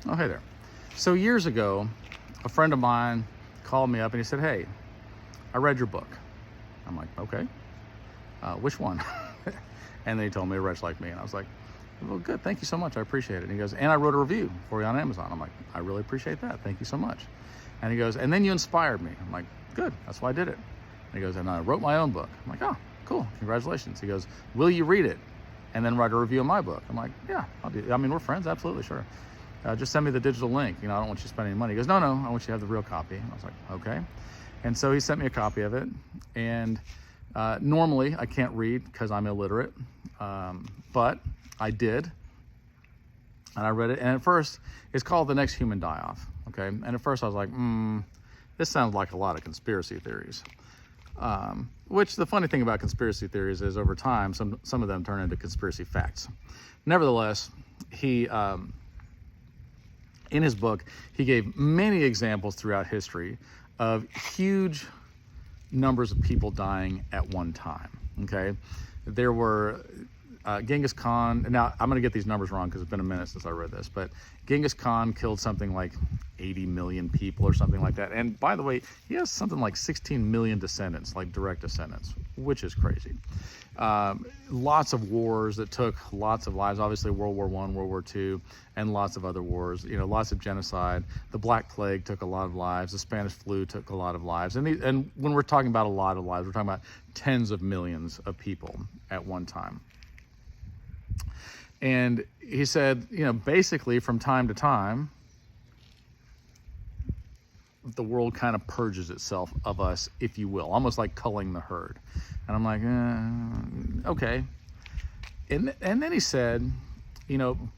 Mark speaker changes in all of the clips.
Speaker 1: Oh, hey there. So years ago, a friend of mine called me up and he said, hey, I read your book. I'm like, okay, which one? And then he told me, Wretch Like Me. And I was like, well, good, thank you so much, I appreciate it. And he goes, and I wrote a review for you on Amazon. I'm like, I really appreciate that, thank you so much. And he goes, and then you inspired me. I'm like, good, that's why I did it. And he goes, and I wrote my own book. I'm like, oh, cool, congratulations. He goes, will you read it and then write a review of my book? I'm like, yeah, I'll do it. I mean, we're friends, absolutely, sure. Just send me the digital link. I don't want you to spend any money. He goes, no, I want you to have the real copy. And I was like, okay. And so he sent me a copy of it. And normally I can't read because I'm illiterate, but I did. And I read it. And at first, it's called The Next Human Die-Off. Okay. And at first I was like, this sounds like a lot of conspiracy theories. Which the funny thing about conspiracy theories is over time, some of them turn into conspiracy facts. Nevertheless, he, in his book, he gave many examples throughout history of huge numbers of people dying at one time, okay? There were Genghis Khan, now I'm gonna get these numbers wrong because it's been a minute since I read this, but Genghis Khan killed something like 80 million people or something like that. And by the way, he has something like 16 million descendants, like direct descendants, which is crazy. Lots of wars that took lots of lives, obviously World War I, World War II, and lots of other wars, lots of genocide. The Black Plague took a lot of lives. The Spanish flu took a lot of lives. And when we're talking about a lot of lives, we're talking about tens of millions of people at one time. And he said, basically from time to time, the world kind of purges itself of us, if you will, almost like culling the herd. And I'm like, okay. And then he said,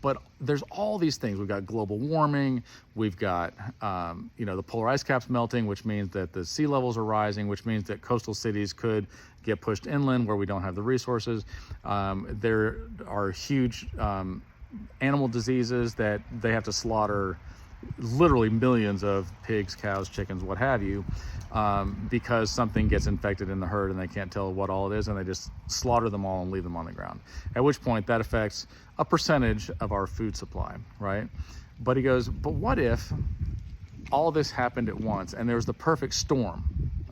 Speaker 1: but there's all these things. We've got global warming. We've got, the polar ice caps melting, which means that the sea levels are rising, which means that coastal cities could get pushed inland where we don't have the resources. There are huge animal diseases that they have to slaughter literally millions of pigs, cows, chickens, what have you, because something gets infected in the herd and they can't tell what all it is, and they just slaughter them all and leave them on the ground. At which point that affects a percentage of our food supply, right? But he goes, but what if all this happened at once and there was the perfect storm,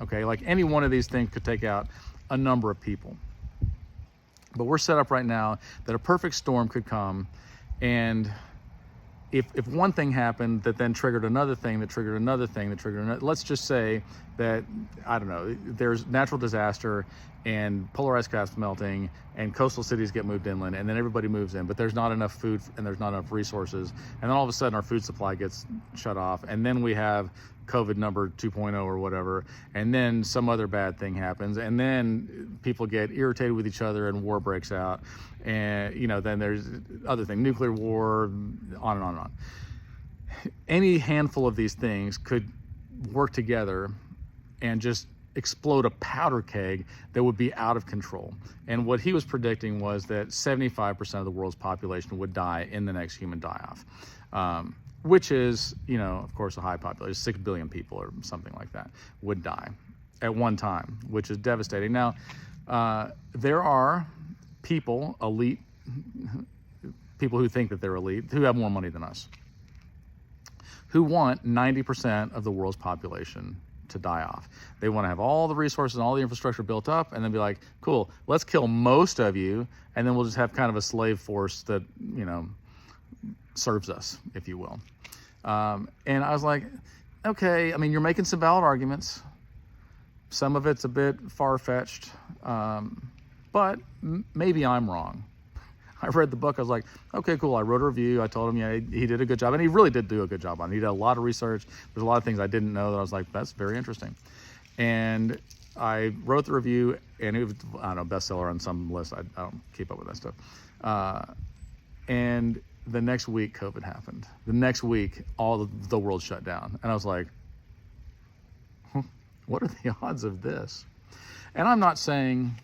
Speaker 1: okay? Like any one of these things could take out a number of people. But we're set up right now that a perfect storm could come, and if one thing happened that then triggered another thing that triggered another thing that triggered another, let's just say that, I don't know, there's natural disaster and polar ice caps melting and coastal cities get moved inland, and then everybody moves in, but there's not enough food and there's not enough resources, and then all of a sudden our food supply gets shut off, and then we have COVID number 2.0 or whatever, and then some other bad thing happens, and then people get irritated with each other and war breaks out, and then there's other things, nuclear war, on and on and on. Any handful of these things could work together and just explode a powder keg that would be out of control. And what he was predicting was that 75% of the world's population would die in the next human die-off. Which is, of course, a high population. 6 billion people or something like that would die at one time, which is devastating. Now, there are people, elite people who think that they're elite, who have more money than us, who want 90% of the world's population to die off. They want to have all the resources and all the infrastructure built up and then be like, cool, let's kill most of you, and then we'll just have kind of a slave force that, serves us, if you will. And I was like, okay, I mean, you're making some valid arguments. Some of it's a bit far-fetched, but maybe I'm wrong. I read the book, I was like, okay, cool. I wrote a review. I told him, yeah, he did a good job. And he really did do a good job on it. He did a lot of research. There's a lot of things I didn't know that I was like, that's very interesting. And I wrote the review, and it was, I don't know, bestseller on some list. I don't keep up with that stuff. And the next week, COVID happened. The next week, all of the world shut down. And I was like, what are the odds of this? And I'm not saying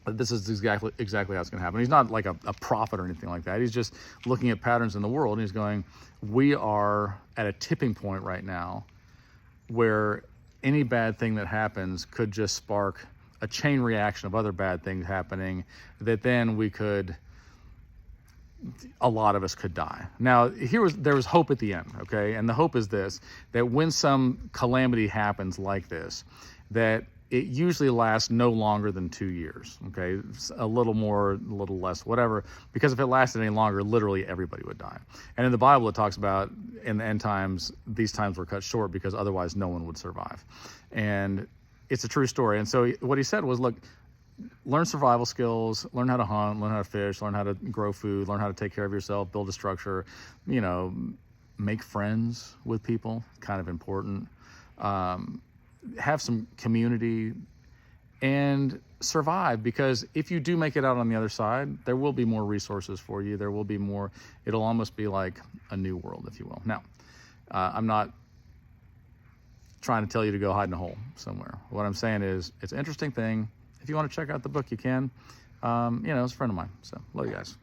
Speaker 1: that this is exactly how it's going to happen. He's not like a prophet or anything like that. He's just looking at patterns in the world, and he's going, we are at a tipping point right now where any bad thing that happens could just spark a chain reaction of other bad things happening that then we could a lot of us could die. Now, there was hope at the end, okay? And the hope is this, that when some calamity happens like this, that it usually lasts no longer than 2 years, okay? A little more, a little less, whatever, because if it lasted any longer, literally everybody would die. And in the Bible, it talks about in the end times, these times were cut short because otherwise no one would survive. And it's a true story. And so what he said was, look, learn survival skills, learn how to hunt, learn how to fish, learn how to grow food, learn how to take care of yourself, build a structure, make friends with people, kind of important. Have some community and survive, because if you do make it out on the other side, there will be more resources for you. There will be more, it'll almost be like a new world, if you will. Now, I'm not trying to tell you to go hide in a hole somewhere. What I'm saying is, it's an interesting thing. If you want to check out the book, you can. It's a friend of mine. So, love you guys.